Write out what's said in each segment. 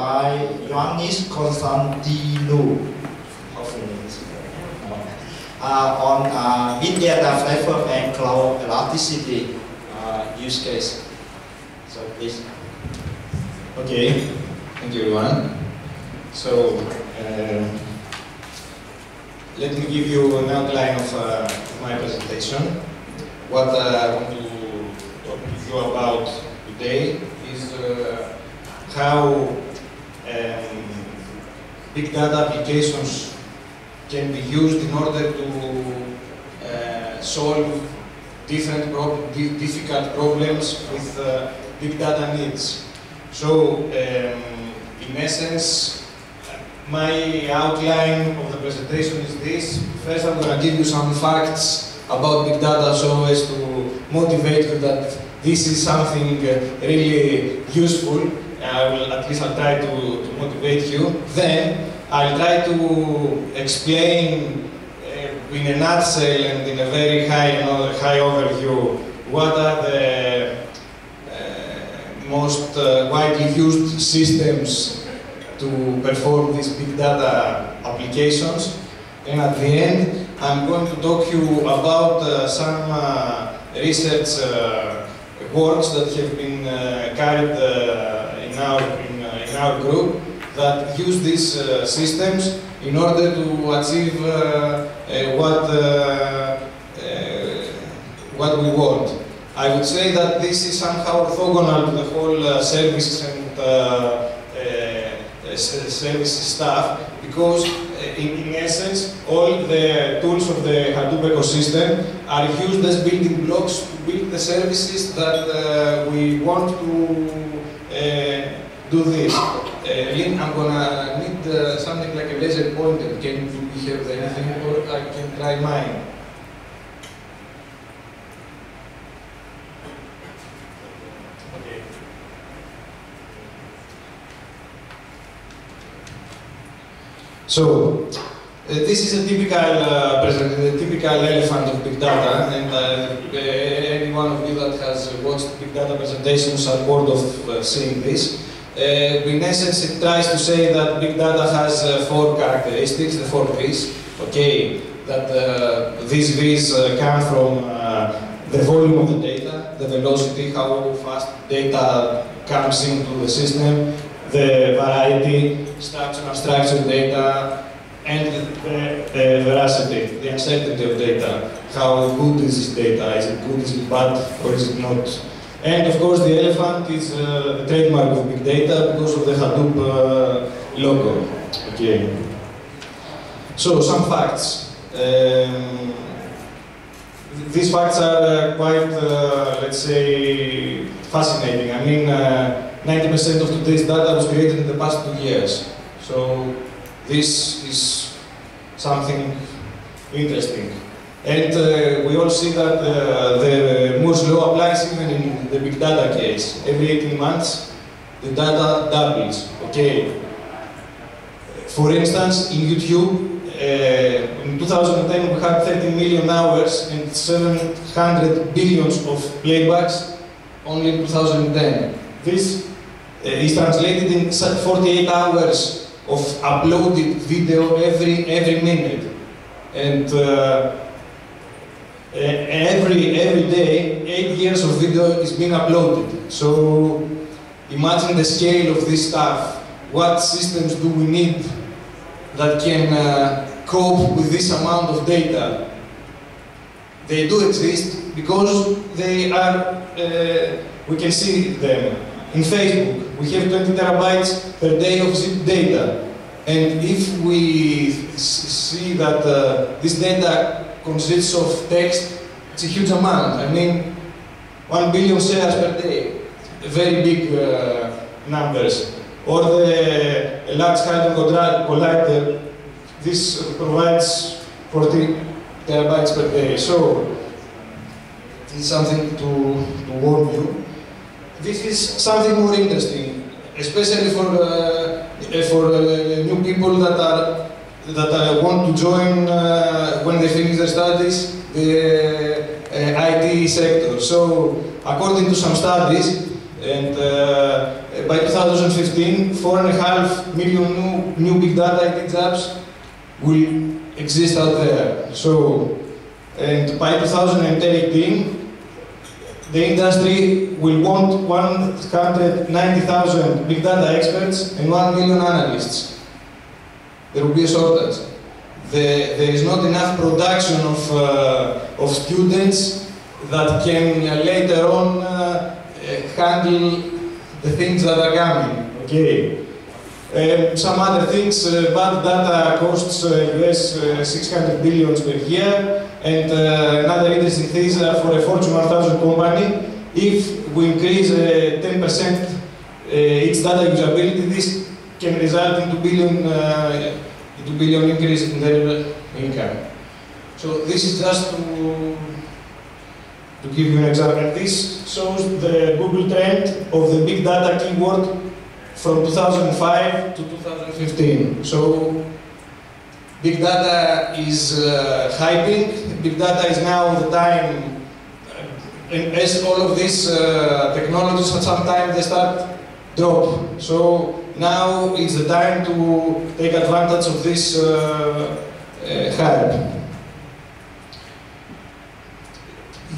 by Ioannis Konstantinou, on big data platform and cloud elasticity use case. So please. Okay, thank you everyone. So let me give you an outline of my presentation. What I want to talk to you about today is how big data applications can be used in order to solve different difficult problems with big data needs. So, in essence, my outline of the presentation is this. First, I'm going to give you some facts about big data so as to motivate you that this is something really useful. At least I'll try to motivate you. Then, I'll try to explain in a nutshell and in a very high overview what are the most widely used systems to perform these big data applications. And at the end, I'm going to talk to you about some research works that have been carried in our group that use these systems in order to achieve what we want. I would say that this is somehow orthogonal to the whole services and services stuff, because in essence, all the tools of the Hadoop ecosystem are used as building blocks to build the services that we want to do this. Lynn, I'm gonna need something like a laser pointer. Can we have anything, or I can try mine? Okay. So, this is a typical elephant of big data, and any one of you that has watched big data presentations are bored of seeing this. In essence, it tries to say that big data has four characteristics, the four V's. Okay, that these V's come from the volume of the data, the velocity, how fast data comes into the system, the variety, structured and unstructured data, and the veracity, the uncertainty of data. How good is this data? Is it good, is it bad, or is it not? And of course, the elephant is the trademark of big data because of the Hadoop logo. Okay. So, some facts. These facts are quite, let's say, fascinating. I mean, 90% of today's data was created in the past 2 years. So, this is something interesting. And we all see that the Moore's law applies even in the big data case. Every 18 months, the data doubles. Okay. For instance, in YouTube, in 2010 we had 30 million hours and 700 billions of playbacks only in 2010. This is translated in 48 hours of uploaded video every minute. And every day, 8 years of video is being uploaded. So imagine the scale of this stuff. What systems do we need that can cope with this amount of data? They do exist because they are, we can see them. In Facebook, we have 20 terabytes per day of zip data. And if we see that this data consists of text, it's a huge amount. I mean, 1 billion shares per day, very big numbers. Or the Large Hadron Collider, this provides 40 terabytes per day. So, this is something to warn you. This is something more interesting, especially for new people that want to join when they finish their studies, the IT sector. So, according to some studies, and by 2015, 4.5 million new big data IT jobs will exist out there. So, and by 2018, the industry will want 190,000 big data experts and 1 million analysts. There will be a shortage. There is not enough production of students that can later on handle the things that are coming. Okay. Some other things, bad data costs US 600 billion per year, and another interesting thing is for a Fortune 1000 company, if we increase 10% its data usability, this can result in 2 billion increase in their income. So this is just to give you an example. This shows the Google trend of the big data keyword from 2005 to 2015. So big data is hyping. Big data is now the time, and as all of these technologies at some time they start drop. So now is the time to take advantage of this hype.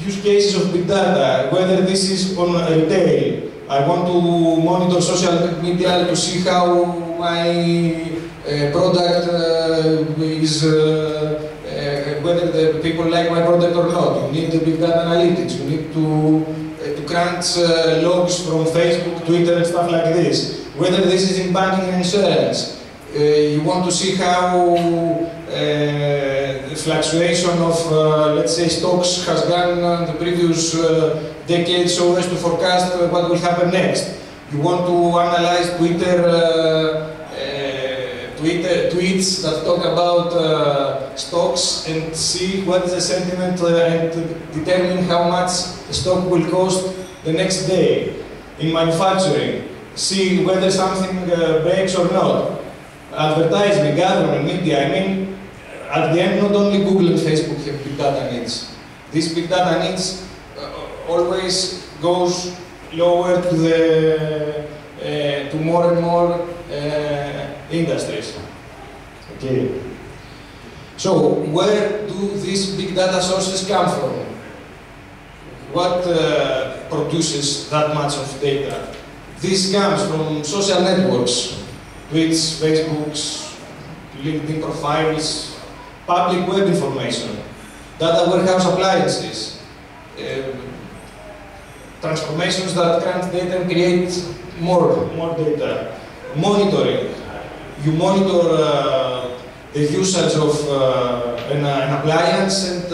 Use cases of big data, whether this is on retail. I want to monitor social media to see how my product is, whether the people like my product or not. You need the big data analytics. You need to crunch logs from Facebook, Twitter, and stuff like this. Whether this is in banking and insurance. You want to see how the fluctuation of, let's say, stocks has gone in the previous decade, so as to forecast what will happen next. You want to analyze tweets that talk about stocks and see what is the sentiment and determine how much the stock will cost the next day. In manufacturing, see whether something breaks or not. Advertising, government, media, I mean, at the end, not only Google and Facebook have big data needs. These big data needs always goes lower to the to more and more industries. Okay. So where do these big data sources come from? What produces that much of data? This comes from social networks, Tweets, Facebooks, LinkedIn profiles, public web information, data warehouse appliances, transformations that crunch data and create more data. Monitoring. You monitor the usage of an appliance and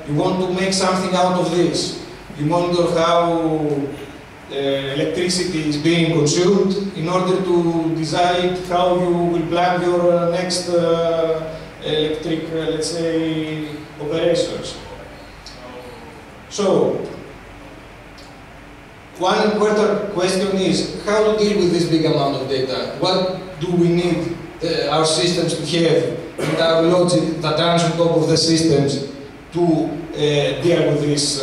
you want to make something out of this. You monitor how electricity is being consumed in order to decide how you will plan your next electric, let's say, operations. So, one important question is how to deal with this big amount of data. What do we need our systems to have and our logic that runs on top of the systems to deal with this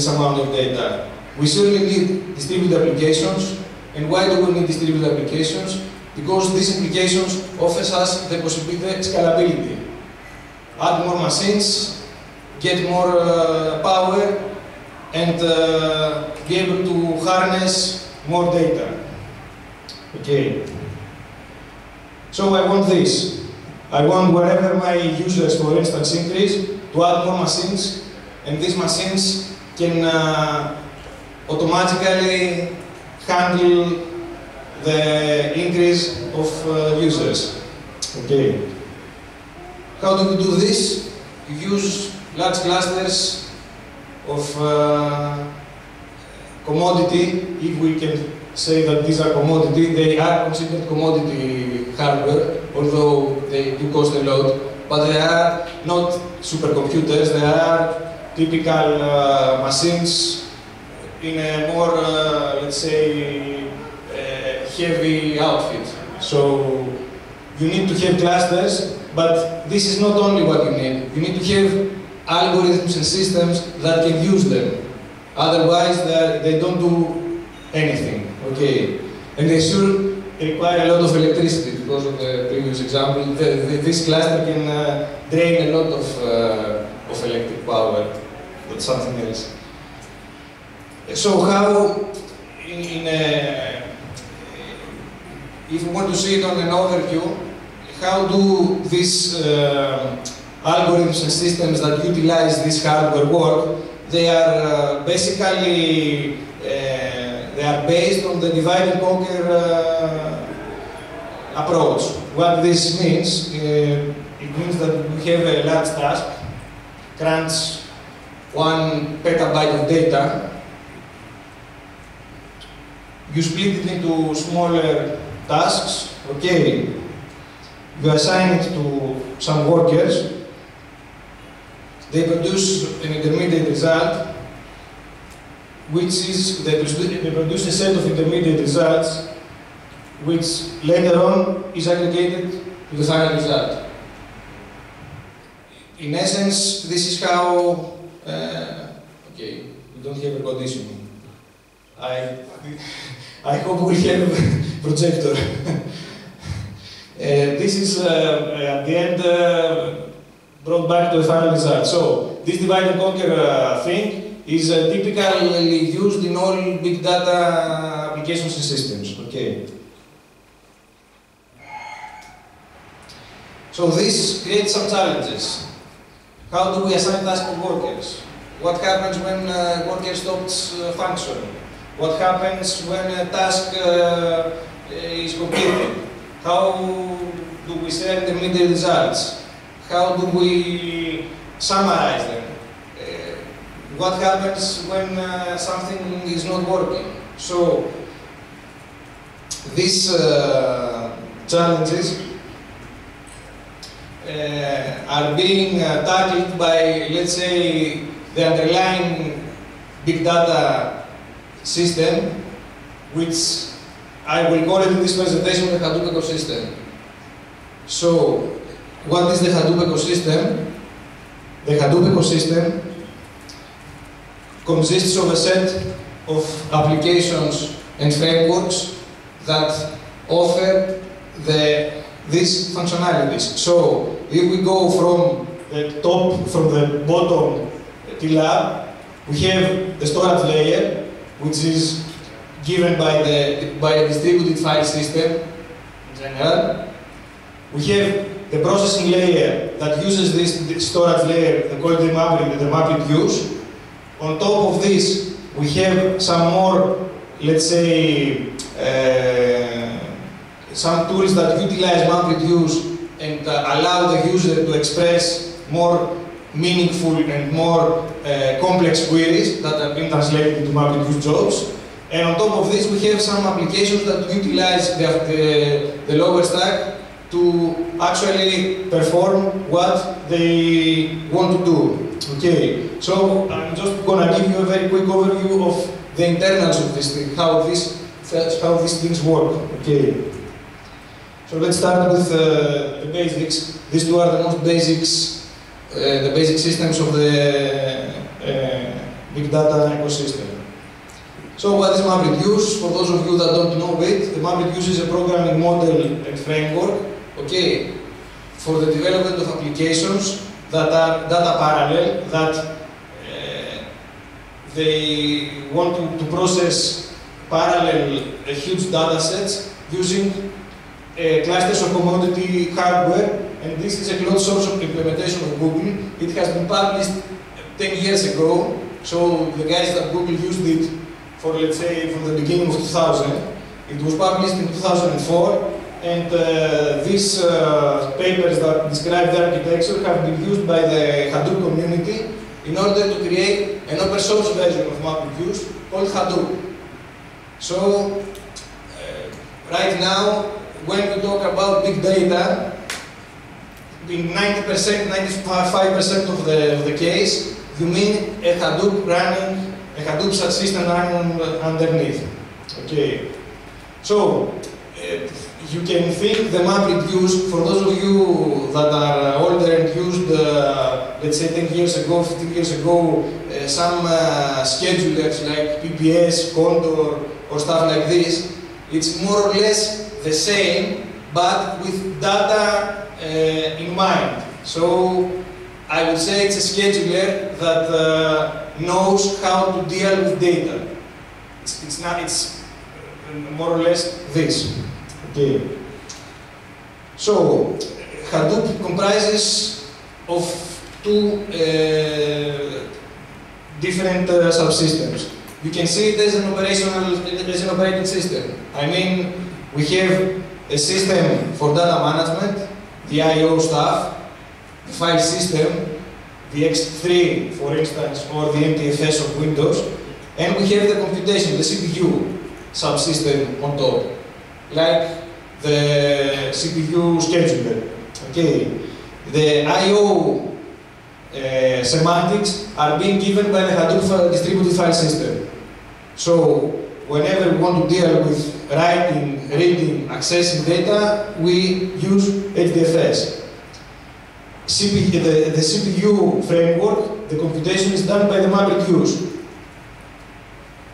amount of data? We certainly need distributed applications. And why do we need distributed applications? Because these applications offer us the possibility of scalability. Add more machines, get more power, and be able to harness more data. Okay. So I want this. I want wherever my users, for instance, increase, to add more machines, and these machines can automatically handle the increase of users. Okay. How do we do this? You use large clusters of commodity, if we can say that these are commodity. They are considered commodity hardware, although they do cost a lot, but they are not supercomputers. They are typical machines in a more, let's say, heavy outfit. So you need to have clusters, but this is not only what you need. You need to have algorithms and systems that can use them. Otherwise, they don't do anything. Okay, and they should require a lot of electricity because of the previous example. This cluster can drain a lot of electric power. That's something else. So how, if you want to see it on an overview, how do these algorithms and systems that utilize this hardware work? They are basically they are based on the divide and conquer approach. What this means, it means that we have a large task, crunch 1 petabyte of data. You split it into smaller tasks, okay. You assign it to some workers. They produce an intermediate result, which is, they produce a set of intermediate results, which later on is aggregated to the final result. In essence, this is how, okay, we don't have a conditioning. I hope we have a projector. This is, at the end, brought back to the final result. So, this divide and conquer thing is typically used in all big data applications and systems. Okay. So, this creates some challenges. How do we assign tasks to workers? What happens when a worker stops functioning? What happens when a task is completed? How do we share intermediate results? How do we summarize them? What happens when something is not working? So, these challenges are being tackled by, let's say, the underlying big data system, which I will call it in this presentation the Hadoop ecosystem. So, what is the Hadoop ecosystem? The Hadoop ecosystem consists of a set of applications and frameworks that offer these functionalities. So, if we go from the top, from the bottom till up, we have the storage layer, which is given by a distributed file system in general. We have the processing layer that uses this storage layer, they call it the mapping use. On top of this, we have some more, let's say, some tools that utilize MapReduce and allow the user to express more meaningful and more complex queries that are being translated into MapReduce jobs. And on top of this, we have some applications that utilize the lower stack to actually perform what they want to do. Okay, so I'm just going to give you a very quick overview of the internals of this thing, how these things work. Okay. So let's start with the basics. These two are the most basics, the basic systems of the big data ecosystem. So what is MapReduce? For those of you that don't know it, the MapReduce is a programming model and framework, okay, for the development of applications that are data parallel, that they want to process parallel huge data sets using clusters of commodity hardware, and this is a closed source of implementation of Google. It has been published 10 years ago, so the guys at Google used it for, let's say, from the beginning of 2000. It was published in 2004, and these papers that describe the architecture have been used by the Hadoop community in order to create an open source version of MapReduce called Hadoop. So, right now, when we talk about big data, in 90%, 95% of the case, you mean a Hadoop running, a Hadoop subsystem running underneath. Okay. So, you can think the MapReduce, for those of you that are older and used, let's say 10 years ago, 15 years ago, some schedulers like PBS, Condor, or stuff like this, it's more or less the same, but with data in mind. So I would say it's a scheduler that knows how to deal with data. It's more or less this. Okay. So Hadoop comprises of two different subsystems. You can see it as an operating system. I mean, we have a system for data management, the I/O stuff, the file system, the X3, for instance, or the NTFS of Windows, and we have the computation, the CPU subsystem on top, like the CPU scheduler. Okay, the I/O semantics are being given by the Hadoop distributed file system. So, whenever we want to deal with writing, reading, accessing data, we use HDFS. The CPU framework, the computation is done by the MapReduce.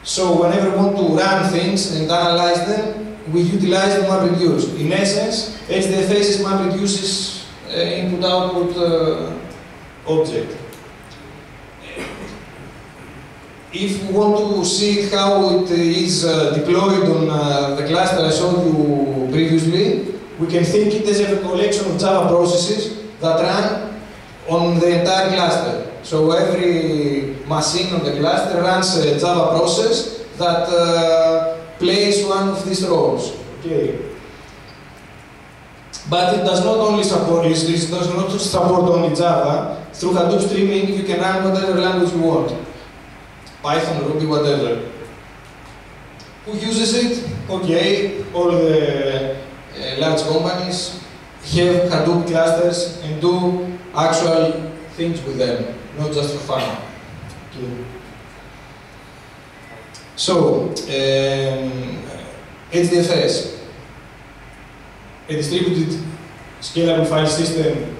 So, whenever we want to run things and analyze them, we utilize the MapReduce. In essence, HDFS is MapReduce's input-output object. If we want to see how it is deployed on the cluster I showed you previously, we can think it as a collection of Java processes that run on the entire cluster. So every machine on the cluster runs a Java process that plays one of these roles. Okay. But it does not only support, it does not support only Java. Through Hadoop streaming, you can run whatever language you want. Python, Ruby, whatever. Who uses it? Okay, all the large companies have Hadoop clusters and do actual things with them, not just for fun. Okay. So, HDFS, a distributed scalable file system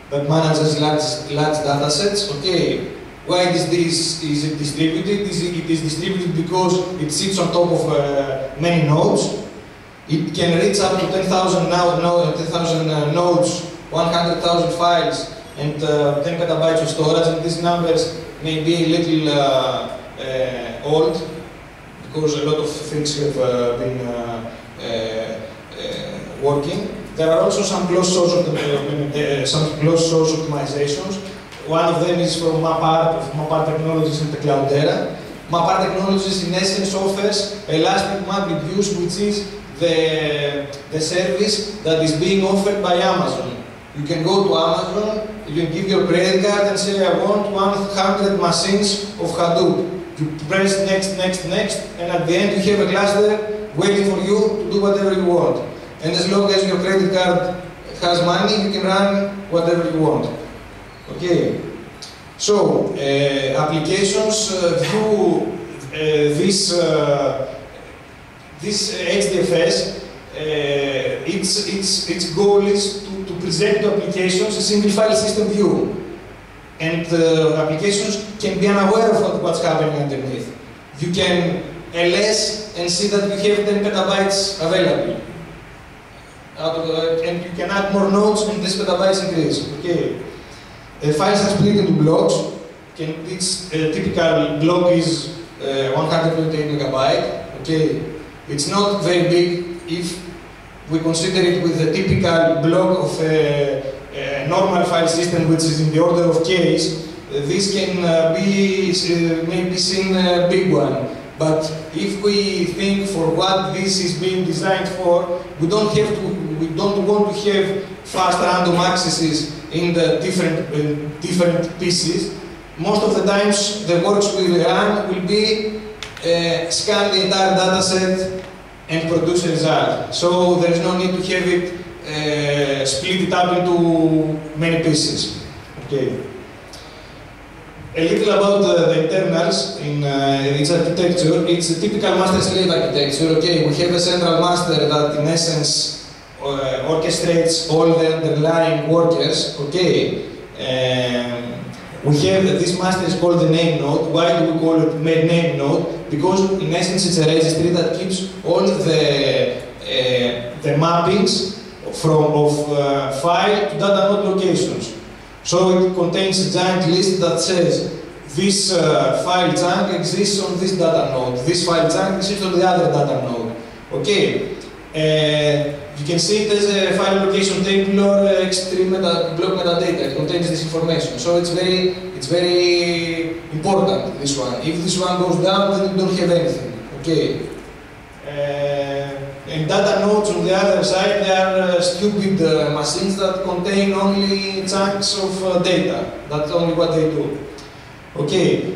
that manages large data sets. Okay, why is it distributed? It is distributed because it sits on top of many nodes. It can reach up to 10,000 nodes, 100,000 files, and 10 petabytes of storage. And these numbers may be a little old, because a lot of things have been working. There are also some closed source optimizations. One of them is from Mapr Technologies and the Cloudera. Mapr Technologies in essence offers Elastic MapReduce, which is the service that is being offered by Amazon. You can go to Amazon, you can give your credit card and say, I want 100 machines of Hadoop. You press next, next, next, and at the end you have a cluster waiting for you to do whatever you want. And as long as your credit card has money, you can run whatever you want. Okay. So, applications view this HDFS. Its goal is to present to applications a single file system view. And applications can be unaware of what's happening underneath. You can LS and see that you have 10 petabytes available. And you can add more nodes and this petabytes increase. Okay. Files are split into blocks. Its typical block is 128 megabyte. Okay. It's not very big if we consider it with the typical block of a normal file system, which is in the order of Ks. This can be maybe seen a big one. But if we think for what this is being designed for, we don't want to have fast random accesses in the different pieces. Most of the times, the works we run will be scan the entire data set and produce a result. So there is no need to have it split it up into many pieces. Okay. A little about the internals in its architecture. It's a typical master-slave architecture. Okay, we have a central master that, in essence, orchestrates all the underlying workers. Okay, we have this master is called the name node. Why do we call it name node? Because in essence it's a registry that keeps all the mappings of file to data node locations. So it contains a giant list that says this file chunk exists on this data node, this file chunk exists on the other data node. Okay. You can see it as a file location table or X3 block metadata. It contains this information. So it's very important, this one. If this one goes down, then you don't have anything. Okay. And data nodes on the other side, they are stupid machines that contain only chunks of data. That's only what they do. Okay.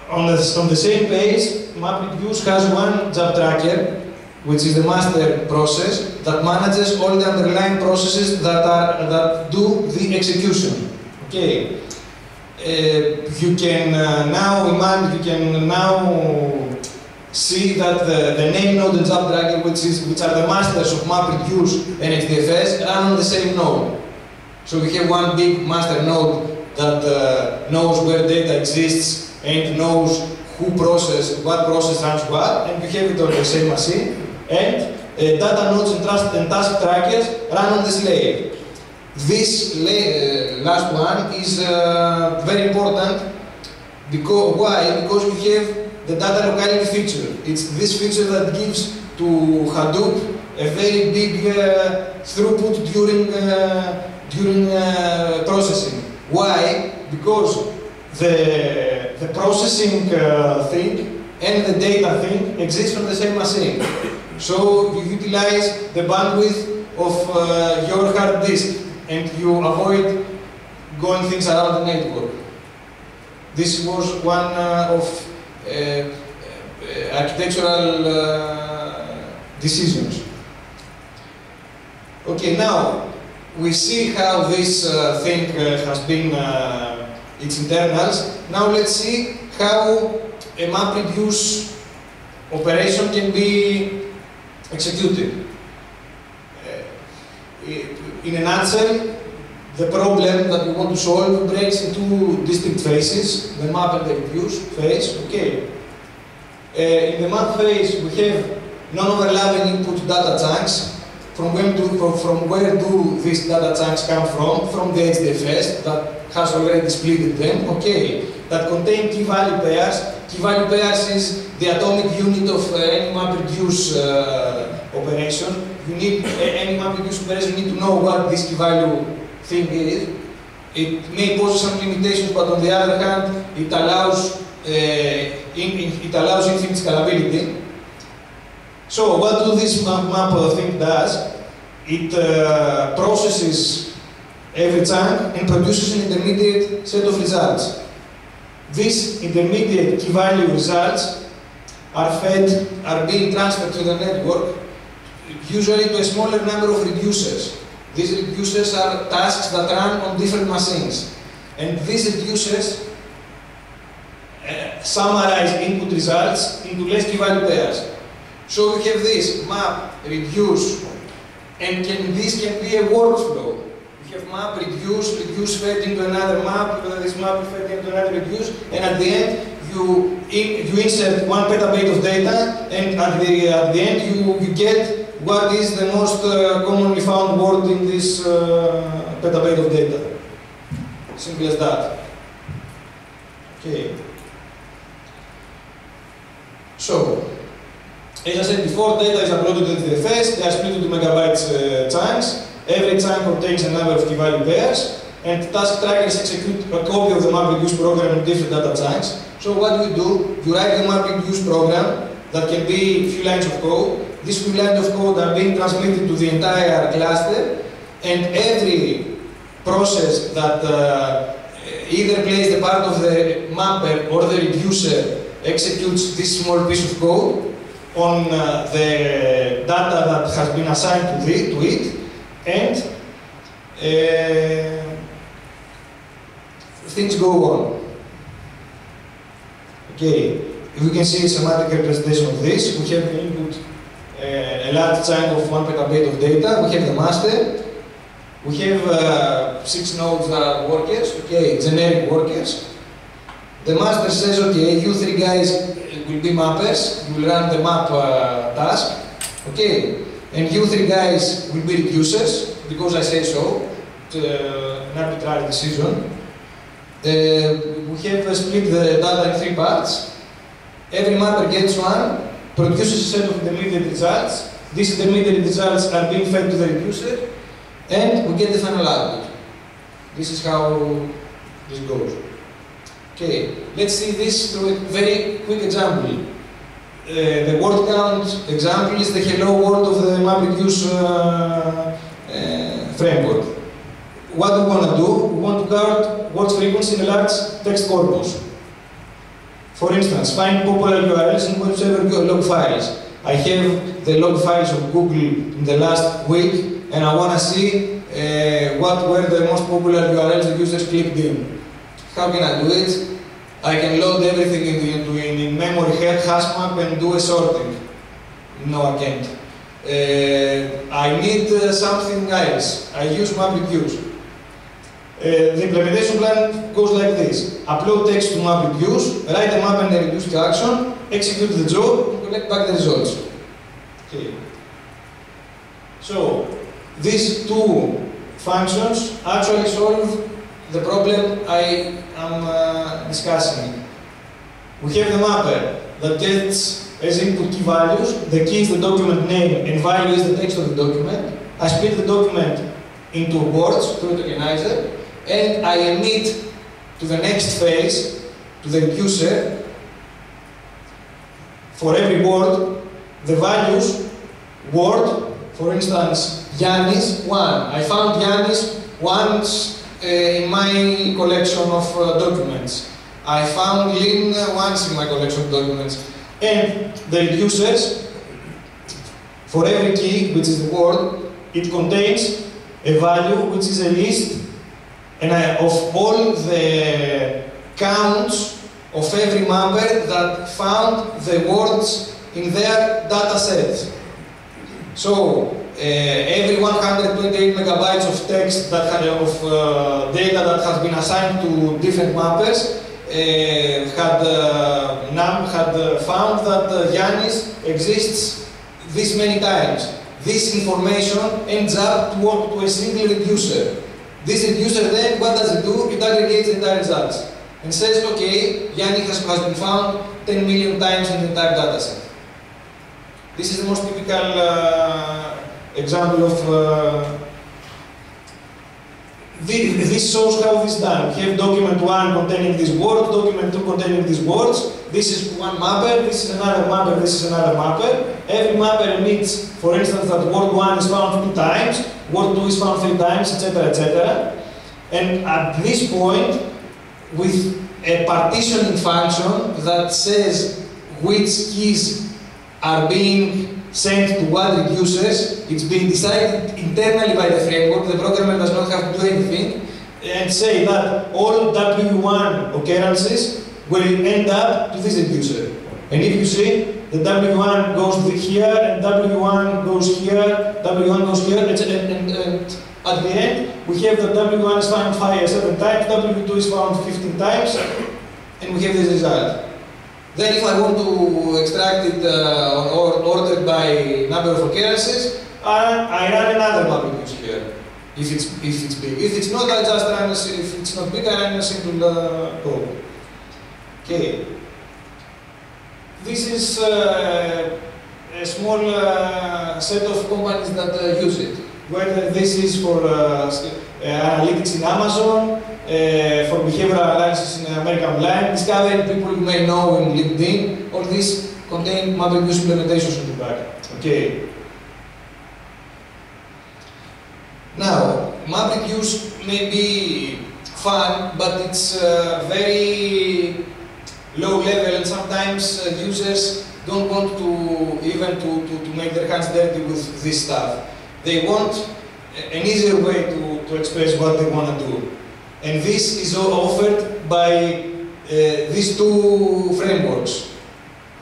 On the same page, MapReduce has one job tracker, which is the master process that manages all the underlying processes that do the execution. Okay. You can now see that the name node and job tracker, which are the masters of MapReduce and HDFS, run on the same node. So we have one big master node that knows where data exists and knows what process runs what, and you have it on the same machine. And data nodes and task trackers run on the slave. This last one is very important. Why? Because we have the data locality feature. It's this feature that gives to Hadoop a very big throughput during processing. Why? Because the processing thing and the data thing exist on the same machine. So you utilize the bandwidth of your hard disk and you avoid going things around the network. This was one of architectural decisions. Okay, now we see how this thing has been its internals. Now let's see how a MapReduce operation can be executed. In a nutshell, the problem that we want to solve breaks into two distinct phases, the map and the reduce phase. Okay. In the map phase, we have non-overlapping input data chunks. From where do these data chunks come from? From the HDFS that has already split them. Okay. That contain key value pairs. Key value pairs is the atomic unit of any MapReduce operation. You need any MapReduce operation. You need to know what this key value thing is. It may pose some limitations, but on the other hand, it allows infinite scalability. So, what do this map thing does? It processes every chunk and produces an intermediate set of results. These intermediate key value results are being transferred to the network, usually to a smaller number of reducers. These reducers are tasks that run on different machines. And these reducers summarize input results into less key value pairs. So we have this map, reduce, and this can be a workflow. We have map, reduce fed into another map, this map fed into another reduce, and at the end you insert 1 petabyte of data, and at the end you get what is the most commonly found word in this petabyte of data. Simple as that. Okay. So, as I said before, data is uploaded to the HDFS, they are split into megabytes chunks. Every chunk contains a number of key value pairs, and task trackers execute a copy of the MapReduce program in different data chunks. So what do? You write the MapReduce program that can be a few lines of code. These few lines of code are being transmitted to the entire cluster, and every process that either plays the part of the mapper or the reducer executes this small piece of code on the data that has been assigned to it, and things go on. Okay, if we can see a semantic representation of this, we have the input, a large chunk of 1 petabyte of data, we have the master, We have 6 nodes that are workers, okay, generic workers. The master says, okay, you 3 guys will be mappers, you will run the map task, okay, and you 3 guys will be reducers, because I say so, an arbitrary decision. We have split the data in 3 parts. Every mapper gets one, produces a set of intermediate results. These intermediate results are being fed to the reducer, and we get the final output. This is how this goes. Okay, let's see this through a very quick example. The word count example is the hello world of the MapReduce framework. What do we want to do? We want to count word frequency in a large text corpus. For instance, find popular URLs in whichever log files. I have the log files of Google in the last week, and I want to see what were the most popular URLs the users clicked in. How can I do it? I can load everything into in memory hash map and do a sorting. No, I can't. I need something else. I use MapReduce. The implementation plan goes like this. Upload text to MapReduce, write a map and a reduce to action, execute the job, and collect back the results. Okay. So, these 2 functions actually solve the problem I am discussing. We have the mapper that gets as input key values. The key is the document name and value is the text of the document. I split the document into words through a tokenizer, and I emit to the next phase, to the reducer, for every word, the values, word, for instance, Yannis, 1. I found Yannis once in my collection of documents. I found Lynn once in my collection of documents. And the reducers, for every key, which is the word, it contains a value which is a list of all the counts of every mapper that found the words in their data set. So, every 128 megabytes of text that of data that has been assigned to different mappers had found that Yannis exists this many times. This information ends up to a single reducer. This reducer then, what does it do? It aggregates the entire results and says, okay, Yannis has been found 10 million times in the entire dataset. This is the most typical example of this shows how this is done. We have document 1 containing these words, document 2 containing these words. This is one mapper, this is another mapper, this is another mapper. Every mapper emits, for instance, that word 1 is found 2 times, word 2 is found 3 times, etc., etc. And at this point, with a partitioning function that says which keys are being sent to what reducers, it's being decided internally by the framework. The programmer does not have to do anything, and say that all W1 occurrences will end up to this reducer. And if you see, the W1 goes here, and W1 goes here, W1 goes here, and at the end, we have that W1 is found 7 times, W2 is found 15 times, and we have this result. Then if I want to extract it or ordered by number of occurrences, I run another MapReduce here, if it's big. If it's not, I just run if it's not big, I run a simple code. Okay. This is a small set of companies that use it. Whether this is for analytics in Amazon, for behavioral analysis in American Online, discovering people you may know in LinkedIn, all these contain MapReduce implementations in the back. Okay. Now, MapReduce may be fun, but it's very low level, and sometimes users don't want to even to make their hands dirty with this stuff. They want an easier way to express what they want to do. And this is all offered by these 2 frameworks.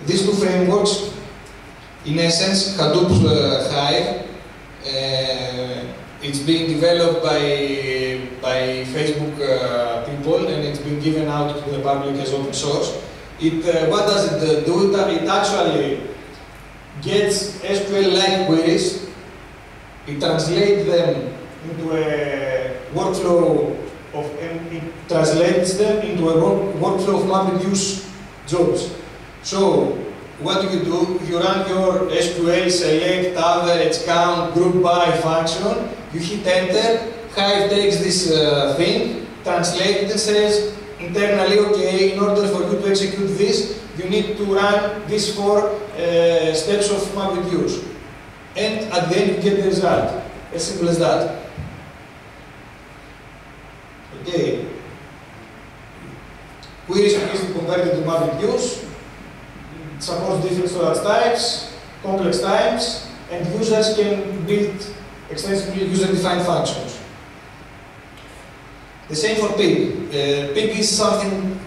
These 2 frameworks, in essence, Hadoop Hive, it it's being developed by Facebook people, and it's been given out to the public as open source. What does it do? It actually gets SQL-like queries, it translates them into a workflow it translates them into a workflow of MapReduce jobs. So, what do? You run your SQL select, average, count, group by function, you hit enter, Hive takes this thing, translates it and says internally, okay, in order for you to execute this, you need to run these 4 steps of MapReduce. And at the end you get the result. As simple as that. Okay. Queries can be converted to MapReduce. It supports different storage types, complex types, and users can build extensively user-defined functions. The same for Pig. Pig is something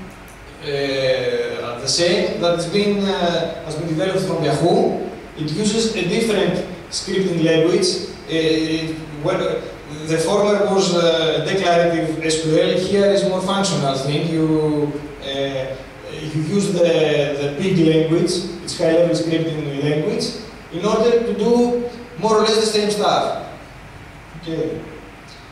the same that has been developed from Yahoo. It uses a different scripting language. The former was declarative SQL. Here is more functional thing. You use the Pig language, it's high-level scripting language, in order to do more or less the same stuff. Okay.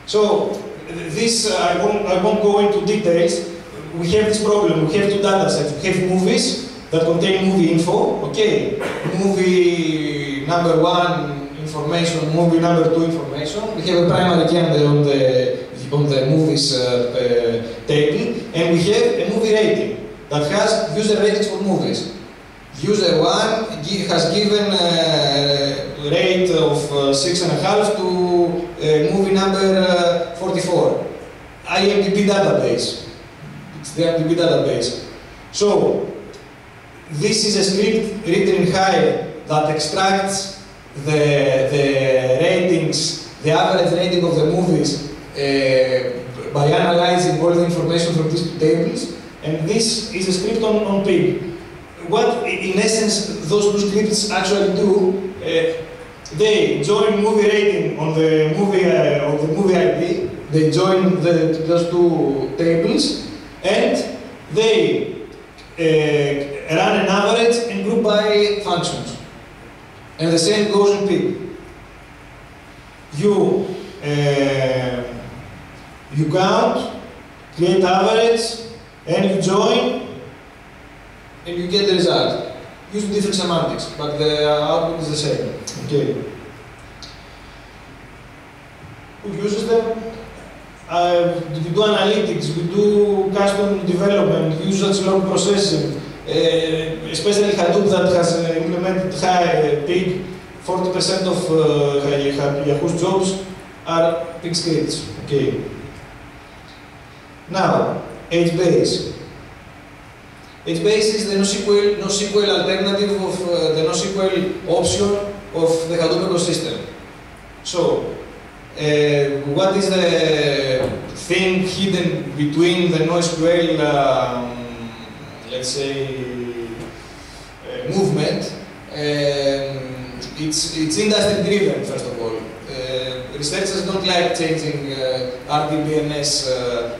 So this I won't go into details. We have this problem. We have 2 data sets. We have movies that contain movie info. Okay, movie number 1 information, movie number 2 information. We have a primary key on the movies table, and we have a movie rating that has user ratings for movies. User 1 has given a rate of 6.5 to movie number 44. IMDb database. It's the IMDb database. So, this is a script written in Hive that extracts the ratings, the average rating of the movies by analyzing all the information from these 2 tables. And this is a script on Pig. What, in essence, those 2 scripts actually do, they join movie rating on the movie ID. They join those 2 tables, and they run an average and group by functions. And the same goes in Pig. You count, create average, and you join, and you get the result. Using different semantics, but the output is the same. Okay. Who uses them? We do analytics, we do custom development, usage log processing, especially Hadoop that has implemented Pig. 40% of Yahoo's jobs are Pig scripts. Okay. Now, HBase. HBase is the NoSQL alternative of the NoSQL option of the Hadoop ecosystem. So, what is the thing hidden between the NoSQL, let's say, movement? It's industry-driven, first of all. Researchers don't like changing RDBMS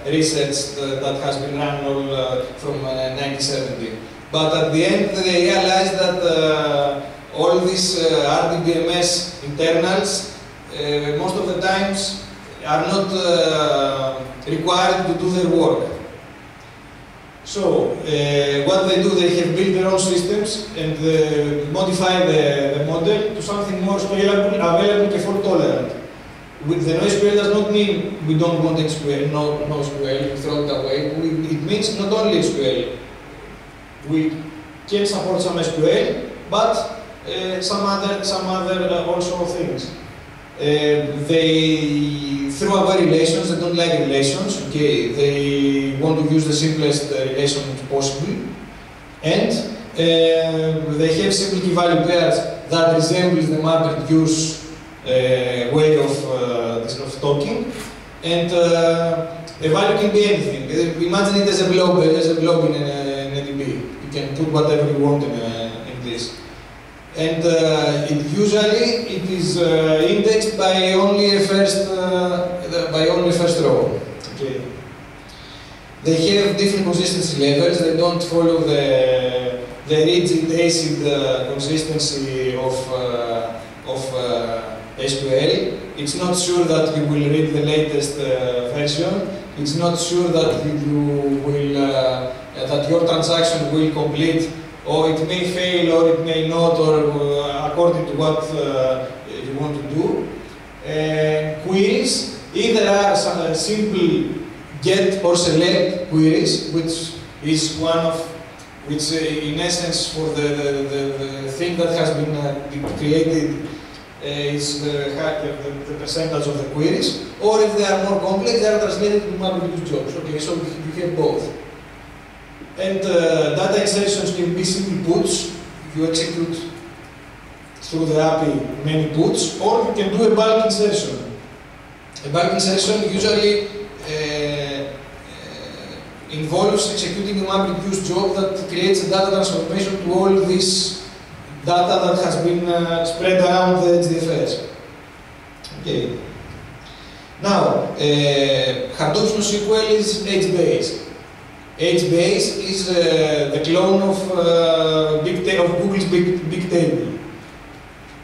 research that has been run all from 1970. But at the end, they realized that all these RDBMS internals, most of the times, are not required to do their work. So, what they do, they have built their own systems and modify the model to something more scalable, available, and fault-tolerant. With the NoSQL does not mean we don't want SQL, NoSQL, we throw it away. It means not only SQL. We can support some SQL, but some other also things. They throw away relations, they don't like relations, okay, they want to use the simplest relation possible, and they have simple key value pairs that resembles the MapReduce way of talking, and a value can be anything. Imagine it as a blob in a DB. You can put whatever you want in this. And usually it is indexed by only a first row. Okay. They have different consistency levels. They don't follow the rigid acid consistency of SQL. It's not sure that you will read the latest version. It's not sure that you will that your transaction will complete, or it may fail, or it may not, or according to what you want to do. Queries either are some simple get or select queries, which is in essence for the thing that has been created is the percentage of the queries, or if they are more complex, they are translated to MapReduce jobs. Okay, so you have both. And data insertions can be simple puts. You execute through the API many puts, or you can do a bulk insertion. A bulk insertion usually involves executing a MapReduce job that creates a data transformation to all this data that has been spread around the HDFS. Okay. Now, Hadoop NoSQL is HBase. HBase is the clone of Google's Bigtable.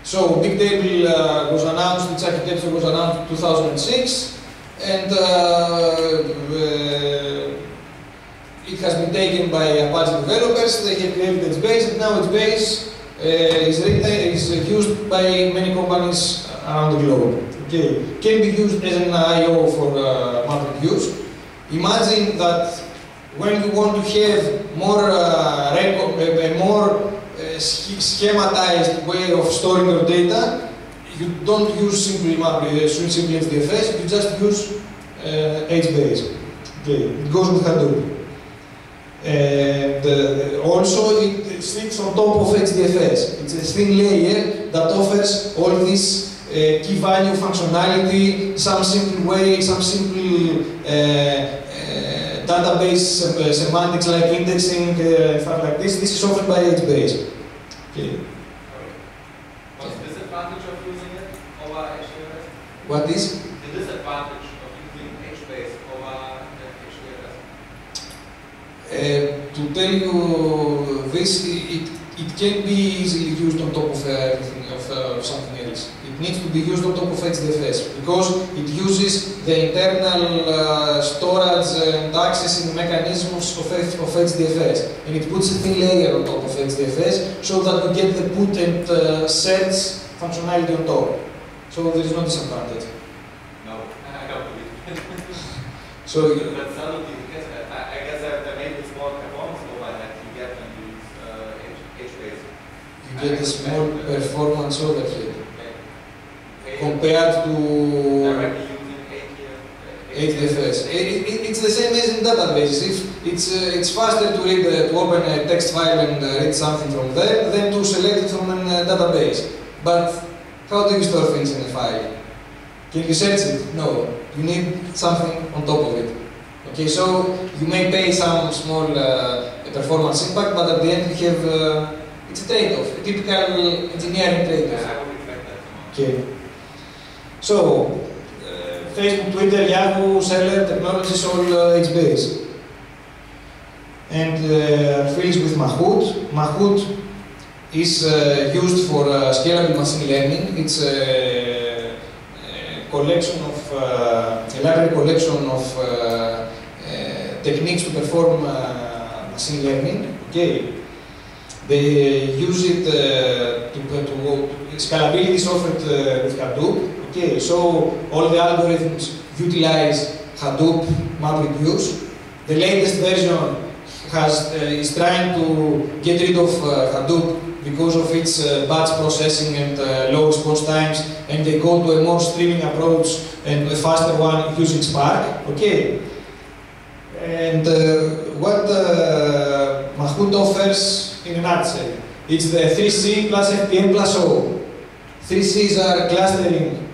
So Bigtable was announced, its architecture was announced in 2006, and it has been taken by Apache developers. They have created HBase, and now HBase is used by many companies around the globe. Okay. Can be used as an I/O for MapReduce. Imagine that when you want to have a more schematized way of storing your data, you don't use simply HDFS, you just use HBase. Okay. It goes with Hadoop. And also it sits on top of HDFS. It's a thin layer that offers all this key value functionality, some simple way, some simple database semantics like indexing, stuff like this. This is offered by HBase. Okay. What's the disadvantage of using it over HDFS? What is? The disadvantage of using HBase over HDFS? To tell you this, it can be easily used on top of everything of something else. It needs to be used on top of HDFS because it uses the internal storage and accessing mechanisms of HDFS, and it puts a thin layer on top of HDFS so that you get the put and search functionality on top. So there is no disadvantage. No, I don't believe it. So that's certainly the case. I guess there may be small performance overhead you get when you use HBase. you get a small performance overhead compared to directly using HDFS. It's the same as in databases. If it's faster to read to open a text file and read something from there than to select it from a database. But how do you store things in a file? Can you search it? No. You need something on top of it. Okay, so you may pay some small performance impact, but at the end you have it's a trade-off, a typical engineering trade-off. I would expect that. Okay. So, Facebook, Twitter, Yahoo, Seller, technologies, all HBase. And finished with Mahout. Mahout is used for scalable machine learning. It's a collection of, a library collection of techniques to perform machine learning. Okay. They use it scalability is offered with Hadoop. Okay, so all the algorithms utilize Hadoop MapReduce. The latest version is trying to get rid of Hadoop because of its batch processing and low response times, and they go to a more streaming approach and a faster one using Spark. Okay, and what Mahout offers in a nutshell, it's the 3C plus FPM plus O. 3 C's are clustering,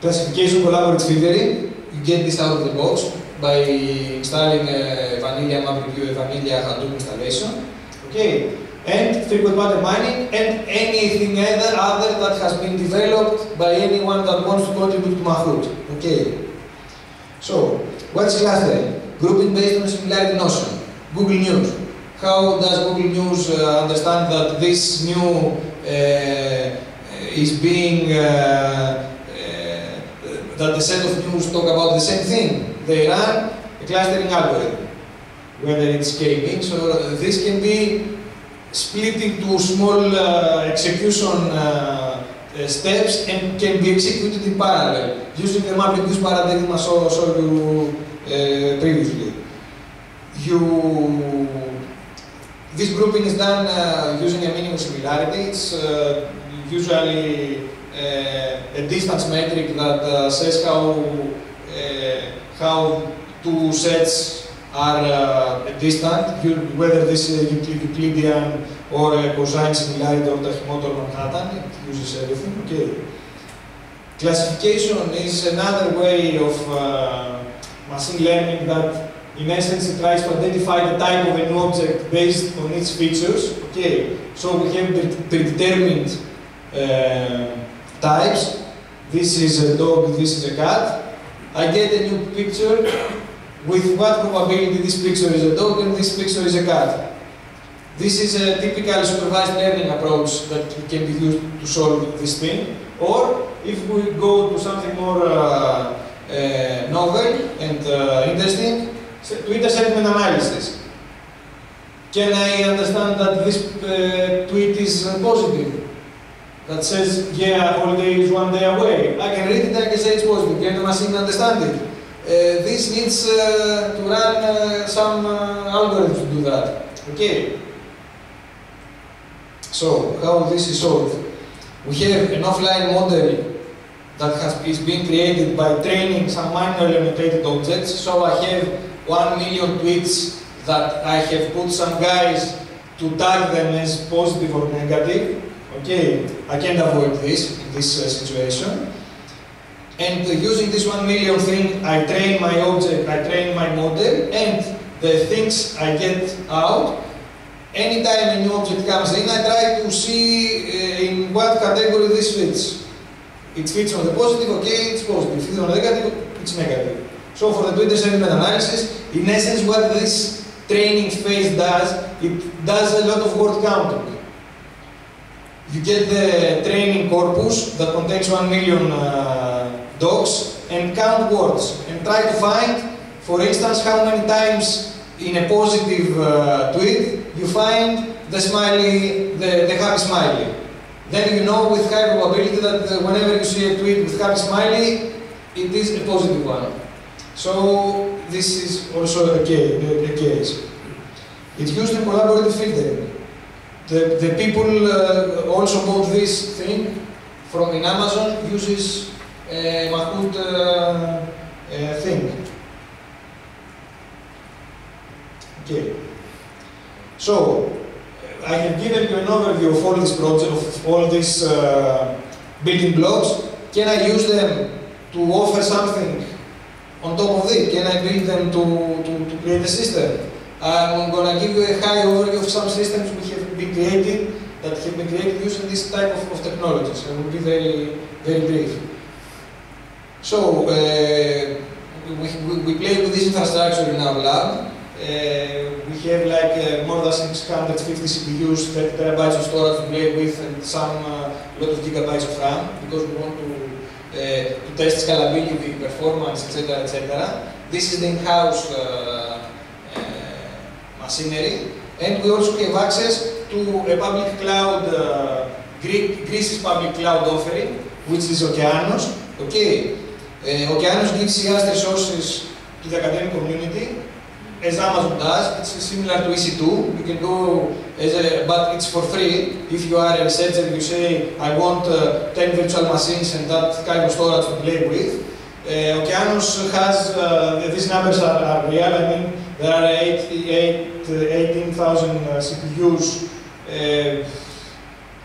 classification, collaborative filtering. You get this out of the box by installing a vanilla MapReduce, vanilla Hadoop installation. Okay. and frequent pattern mining, and anything other that has been developed by anyone that wants to contribute to Mahout. Okay. So, what's clustering? Grouping based on similarity notion. Google News. How does Google News understand that this new is being that the set of news talk about the same thing? They run a clustering algorithm, whether it's K-means, so this can be split into small execution steps and can be executed in parallel using the MapReduce paradigm I showed you previously. This grouping is done using a minimum similarity. It's usually a distance metric that says how two sets are distant, whether this is a Euclidean or a cosine similarity or Tachimoto or Manhattan. It uses everything. Okay. Classification is another way of machine learning that, in essence, it tries to identify the type of a new object based on its features. Okay, so we have predetermined types. This is a dog, this is a cat. I get a new picture with what probability this picture is a dog and this picture is a cat. This is a typical supervised learning approach that can be used to solve this thing. Or if we go to something more novel and interesting, Twitter sentiment analysis. Can I understand that this tweet is positive? That says, yeah, holiday is 1 day away. I can read it and I can say it's positive. Can the machine understand it? This needs to run some algorithm to do that. Okay. So, how this is solved? We have an offline model that is being created by training some manually annotated objects. So I have 1 million tweets that I have put some guys to tag them as positive or negative. Okay, I can't avoid this in this situation. And using this 1 million thing, I train my object, I train my model, and the things I get out, anytime a new object comes in, I try to see in what category this fits. It fits on the positive, okay, it's positive. If it's on the negative, it's negative. So for the Twitter sentiment analysis, in essence, what this training phase does, it does a lot of word counting. You get the training corpus that contains 1 million docs and count words and try to find, for instance, how many times in a positive tweet you find the smiley, the happy smiley. Then you know with high probability that whenever you see a tweet with happy smiley, it is a positive one. So this is also a case. It's used in collaborative filtering. The people also bought this thing from in Amazon, uses a Mahout thing. Okay. So I have given you an overview of all these projects, of all these building blocks. Can I use them to offer something on top of it? Can I build them to create a system? I'm going to give you a high overview of some systems we have been created, that have been created using this type of technologies. I will be very, very brief. So, we play with this infrastructure in our lab. We have like more than 650 CPUs, 30 terabytes of storage to play with, and some lot of gigabytes of RAM, because we want to test scalability, performance, etc., etc. This is the in-house machinery, and we also have access to a public cloud, Greece's public cloud offering, which is Okeanos. Okay, Okeanos gives IaaS resources to the academic community, as Amazon does. It's similar to EC2. You can go, but it's for free. If you are a researcher, you say, I want 10 virtual machines and that kind of storage to play with. Okeanos has, these numbers are real. I mean, there are 18,000 CPUs,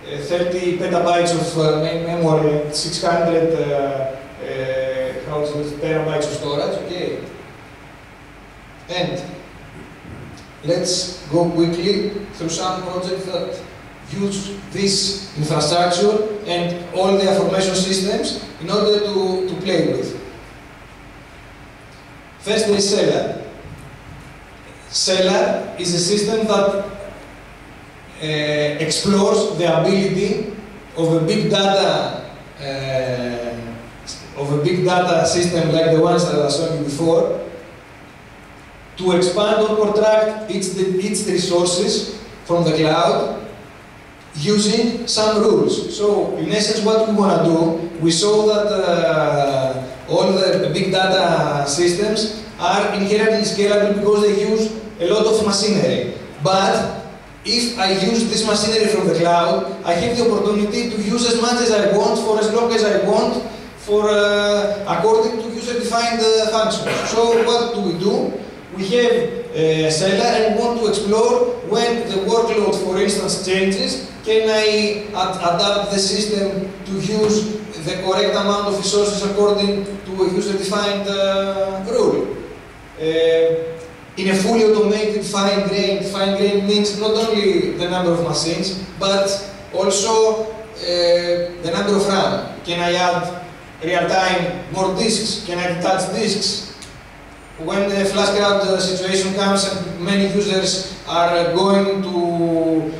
30 petabytes of memory, 600 terabytes of storage. Okay. And let's go quickly through some projects that use this infrastructure and all the information systems in order to play with. First, there is Cellar. Cellar is a system that explores the ability of a big data system like the ones that I showed you before to expand or contract its resources from the cloud using some rules. So, in essence, what we want to do, we saw that all the big data systems are inherently scalable because they use a lot of machinery. But if I use this machinery from the cloud, I have the opportunity to use as much as I want for as long as I want for according to user-defined functions. So what do? We have Cellar and want to explore when the workload, for instance, changes. Can I adapt the system to use the correct amount of resources according to a user-defined rule? In a fully automated fine-grained means not only the number of machines, but also the number of RAM. Can I add real-time more disks? Can I detach disks? When the flash crowd situation comes and many users are going to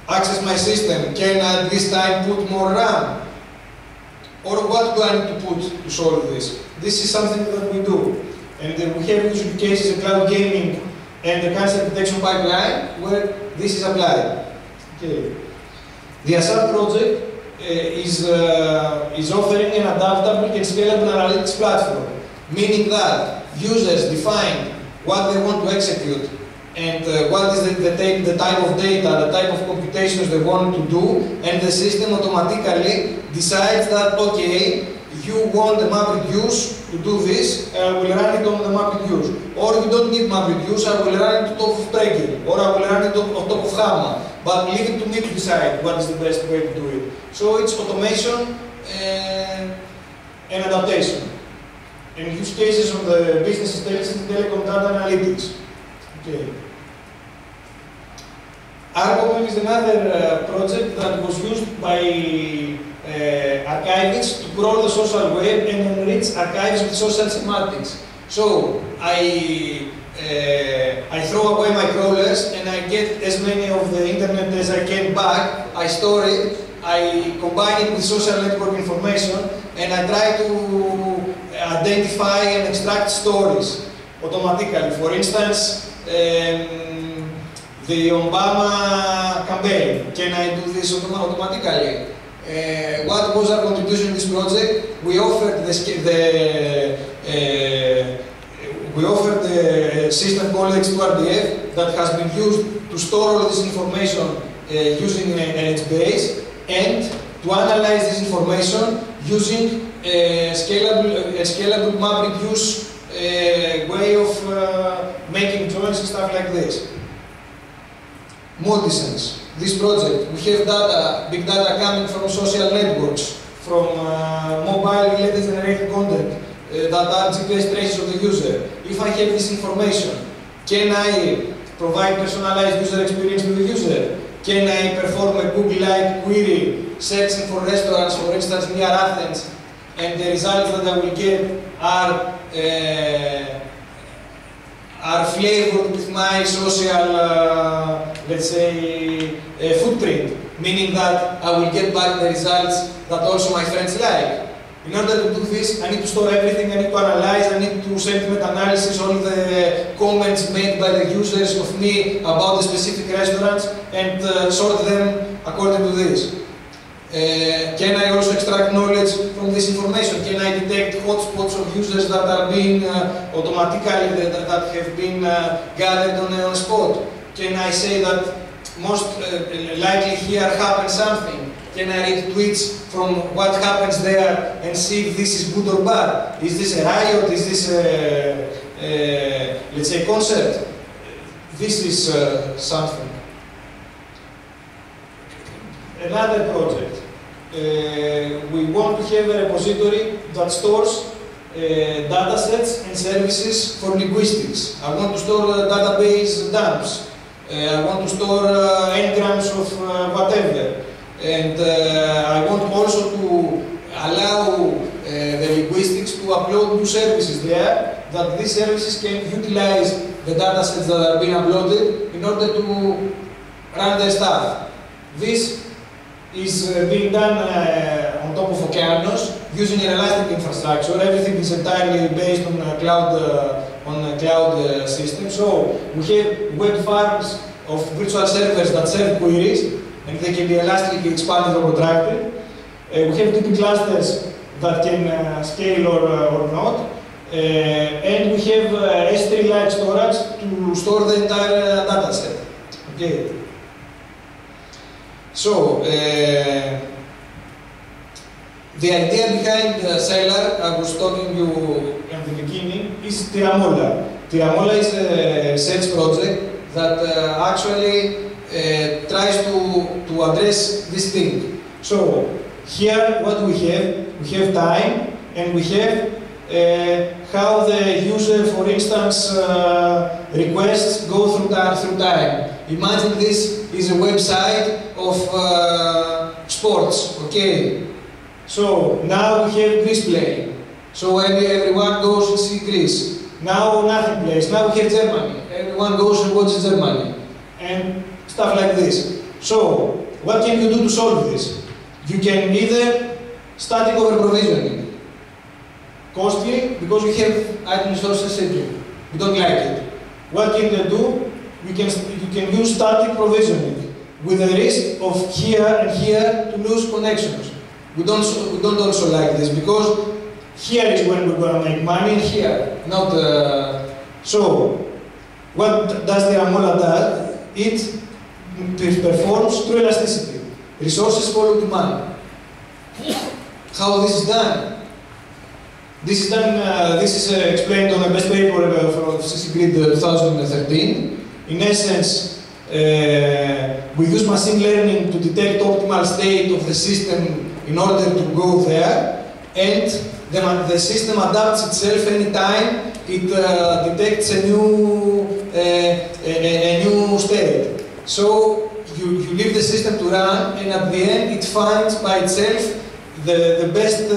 access my system, can I at this time put more RAM? Or what do I need to put to solve this? This is something that we do. And we have use cases in cloud gaming and the cancer detection pipeline where this is applied. Okay. The ASAP project is offering an adaptable and scalable analytics platform, meaning that users define what they want to execute and what is the type of data, the type of computations they want to do, and the system automatically decides that, okay, you want the MapReduce to do this, I will run it on the MapReduce. Or you don't need MapReduce, I will run it on top of Pregel, or I will run it on top of Hammer. But leave it to me to decide what is the best way to do it. So it's automation and adaptation. And use cases on the business intelligence and telecom data analytics. Okay. Argomem is another project that was used by archivists to crawl the social web and enrich archives with social semantics. So I throw away my crawlers and I get as many of the internet as I can back. I store it, I combine it with social network information, and I try to identify and extract stories automatically. For instance, the Obama campaign. Can I do this automatically? What was our contribution in this project? We offered the system called X2RDF that has been used to store all this information using an HBase and to analyze this information using a scalable MapReduce way of making joins and stuff like this. Multisense. This project, we have data, big data coming from social networks, from mobile-related generated content that are GPS traces of the user. If I have this information, can I provide personalized user experience to the user? Can I perform a Google-like query searching for restaurants, for instance, near Athens, and the results that I will get are flavored with my social, let's say, footprint, meaning that I will get back the results that also my friends like. In order to do this, I need to store everything, I need to analyze, I need to sentiment analysis, all the comments made by the users of me about the specific restaurants, and sort them according to this. Can I also extract knowledge from this information? Can I detect hotspots of users that are being automatically, that have been gathered on a spot? Can I say that most likely here happens something? Can I read tweets from what happens there and see if this is good or bad? Is this a riot? Is this let's say, concert? This is something. Another project. We want to have a repository that stores datasets and services for linguistics. I want to store database dumps. I want to store n-grams of whatever. And I want also to allow the linguistics to upload new services there, that these services can utilize the datasets that are being uploaded in order to run their stuff. This is being done on top of Okeanos using an elastic infrastructure. Everything is entirely based on cloud system. So we have web farms of virtual servers that serve queries, and they can be elastically expanded or contracted. We have DB clusters that can scale or not. And we have S3-like storage to store the entire data set. Okay. So, the idea behind Cellar, I was talking to you at the beginning, is Tiramola. Tiramola is a research project that actually tries to address this thing. So, here what we have time, and we have how the user, for instance, requests go through time. Imagine this is a website of sports, okay? So now we have Greece playing. So everyone goes to see Greece. Now nothing plays. Now we have Germany. Everyone goes and watches Germany. And stuff like this. So, what can you do to solve this? You can either static over provisioning. Costly, because you have item sources simply. You don't like it. What can you do? You can use static provisioning with the risk of here and here to lose connections. We don't also like this because here is when we're going to make money and here, not. So, what does the Tiramola do? It performs through elasticity. Resources follow demand. How this is done? This is explained on a best paper from CCGrid 2013. In essence, we use machine learning to detect optimal state of the system in order to go there, and the system adapts itself anytime it detects a new state. So you leave the system to run, and at the end it finds by itself the best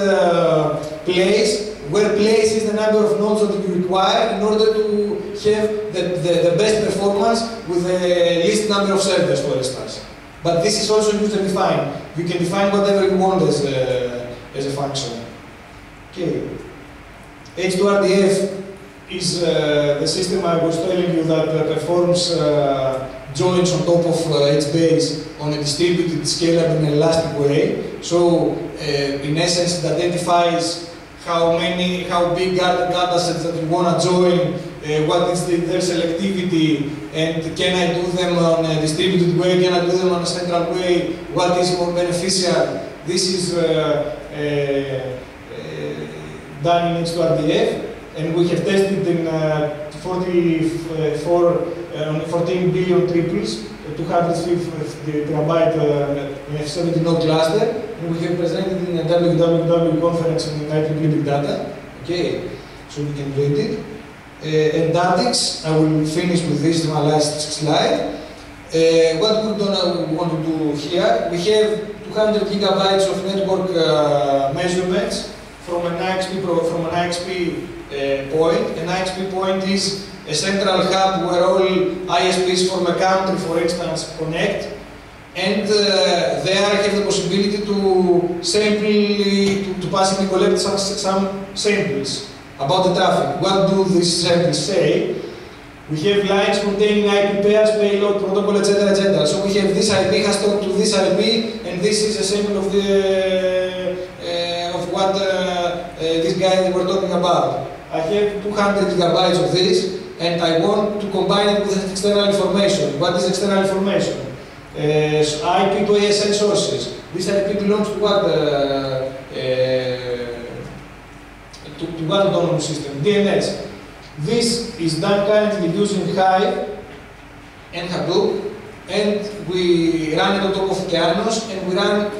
place, where place is the number of nodes that you require in order to have the best performance with the least number of servers, for instance. But this is also user-defined. You can define whatever you want as a function. Okay. H2RDF is the system I was telling you that performs joins on top of HBase on a distributed, scalable, and elastic way. So, in essence, it identifies how big data sets that you want to join, what is their selectivity, and can I do them on a distributed way, can I do them on a central way, what is more beneficial. This is done in H2RDF, and we have tested in 14 billion triples, 250 terabyte in a 70-node cluster, and we have presented in a WWW conference in IEEE Big Data. Okay, so we can read it. And Datix, I will finish with this, my last slide. What we want to do here, we have 200 gigabytes of network measurements from an IXP point. An IXP point is a central hub where all ISPs from a country, for instance, connect. And there I have the possibility to passively collect some samples about the traffic. What do these samples say? We have lines containing IP pairs, payload, protocol, etc., etc. So we have this IP has talked to this IP, and this is a sample of what these guys were talking about. I have 200 gigabytes of this, and I want to combine it with external information. What is external information? IP to ASN sources. This IP belongs to what? To what autonomous system? DNS. This is done currently using Hive and Hadoop, and we run it on top of Okeanos, and we run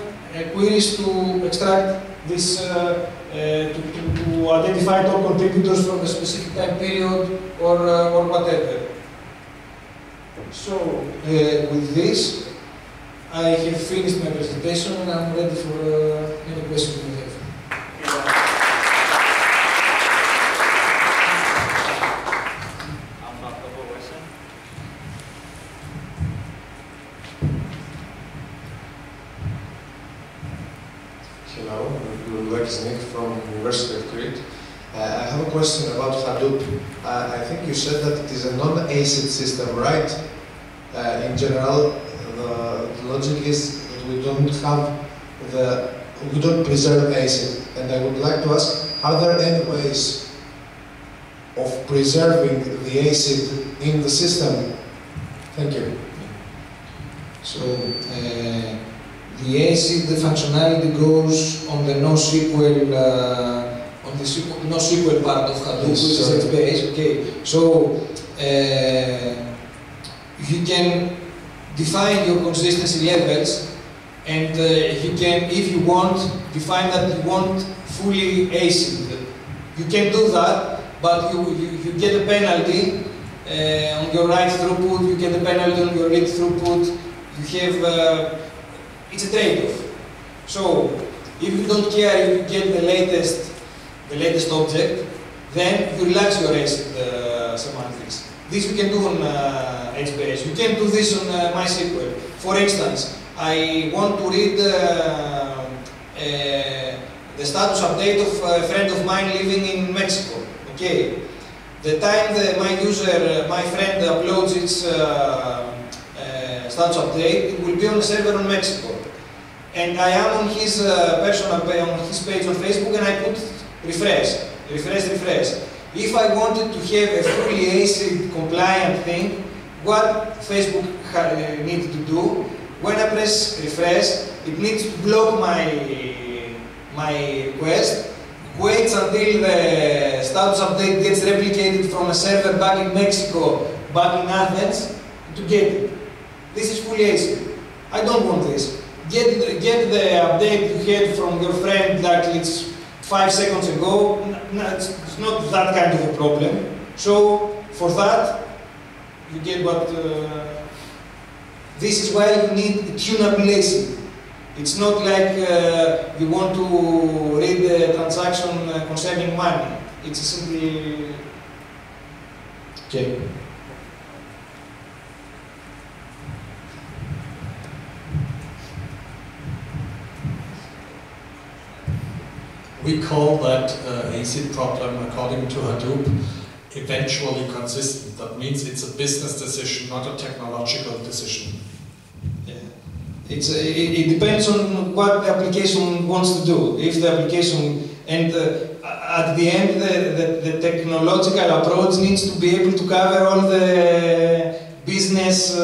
queries to extract this, to identify top contributors from a specific time period or whatever. So, with this, I have finished my presentation and I'm ready for any questions you may have. Hello, Lulek Nick from University of Crete. I have a question about Hadoop. I think you said that it is a non-ACID system, right? In general, the logic is that we don't preserve ACID. And I would like to ask, are there any ways of preserving the ACID in the system? Thank you. So, the ACID, the functionality goes on the NoSQL, NoSQL part of Hadoop, which is HBase. Okay, so you can define your consistency levels, and you can, if you want, define that you want fully ACID. You can do that, but you get a penalty on your write throughput. You get a penalty on your read throughput. You have it's a trade-off. So, if you don't care, if you get the latest object, then you relax your ACID semantics. This you can do on HBase. You can do this on MySQL. For instance, I want to read the status update of a friend of mine living in Mexico. Okay. The time my friend uploads its status update, it will be on a server in Mexico. And I am on his personal page, on his page on Facebook, and I put refresh. If I wanted to have a fully ACID compliant thing, what Facebook needs to do, when I press refresh, it needs to block my request, waits until the status update gets replicated from a server back in Mexico, back in Athens, to get it. This is fully ACID. I don't want this. Get the update you had from your friend like it's 5 seconds ago. No, it's not that kind of a problem. So for that, you get what. This is why you need tunable ACID. It's not like you want to read the transaction concerning money. It's simply okay. We call that ACID problem, according to Hadoop, eventually consistent. That means it's a business decision, not a technological decision. Yeah. It depends on what the application wants to do. If the application, and at the end, the technological approach needs to be able to cover all the business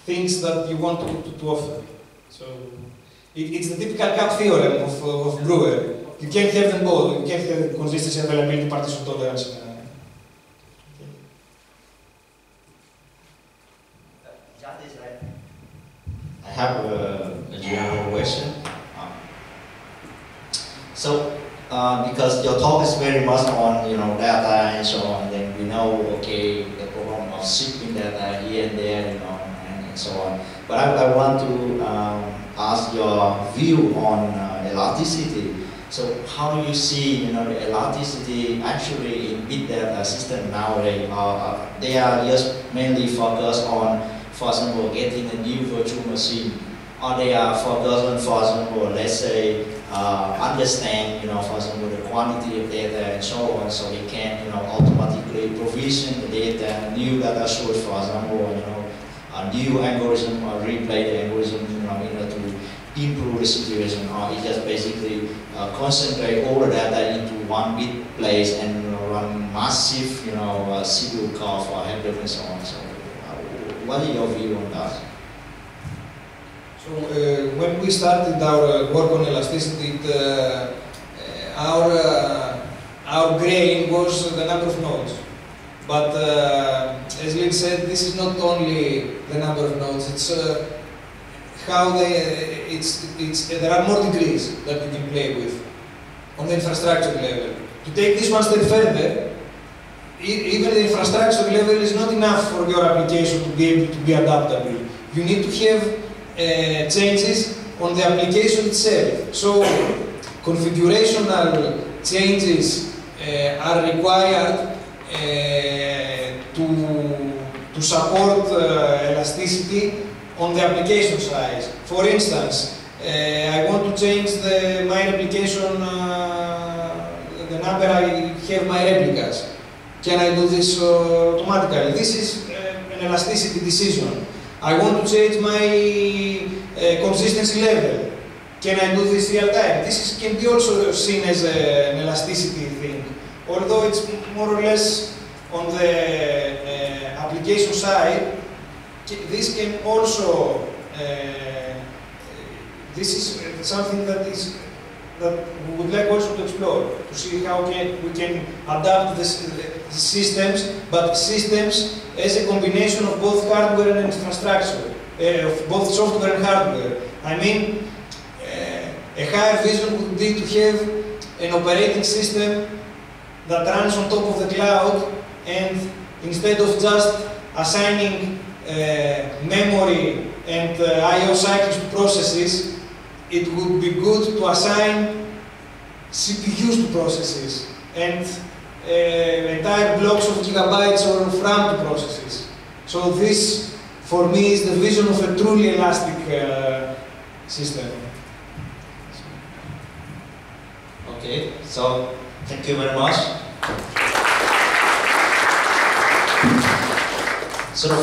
things that you want to offer. So. It's the typical CAP theorem of Brewer. You can't have them both. You can't have consistency, availability, partition tolerance. I have a general question. Because your talk is very much on data and so on, then we know the problem of shipping data here and there, and so on. But I want to ask your view on elasticity. So how do you see the elasticity actually in big data system nowadays? They are just mainly focused on, for example, getting a new virtual machine, or they are focused on, for example, let's say, understand, for example, the quantity of data and so on, so they can, automatically provision the data, new data source, for example, a new algorithm or replay the algorithm, in order to improve the situation, or it just basically concentrate all the data into one big place and run massive, CPU call for help and so on. So, what is your view on that? So, when we started our work on elasticity, our grain was the number of nodes. But as Lynn said, this is not only the number of nodes, it's how there are more degrees that you can play with on the infrastructure level. To take this one step further, even the infrastructure level is not enough for your application to be able to be adaptable. You need to have changes on the application itself. So configurational changes are required to support elasticity on the application side. For instance, I want to change my application, the number I have my replicas. Can I do this automatically? This is an elasticity decision. I want to change my consistency level. Can I do this real time? This can be also seen as an elasticity thing, although it's more or less on the application side. This can also, this is something that we would like also to explore, to see how we can adapt the systems, but systems as a combination of both hardware and infrastructure, of both software and hardware. I mean, a higher vision would be to have an operating system that runs on top of the cloud, and instead of just assigning memory and I/O cycles to processes, it would be good to assign CPUs to processes and entire blocks of gigabytes or of RAM to processes. So this, for me, is the vision of a truly elastic system. Okay, so thank you very much. So the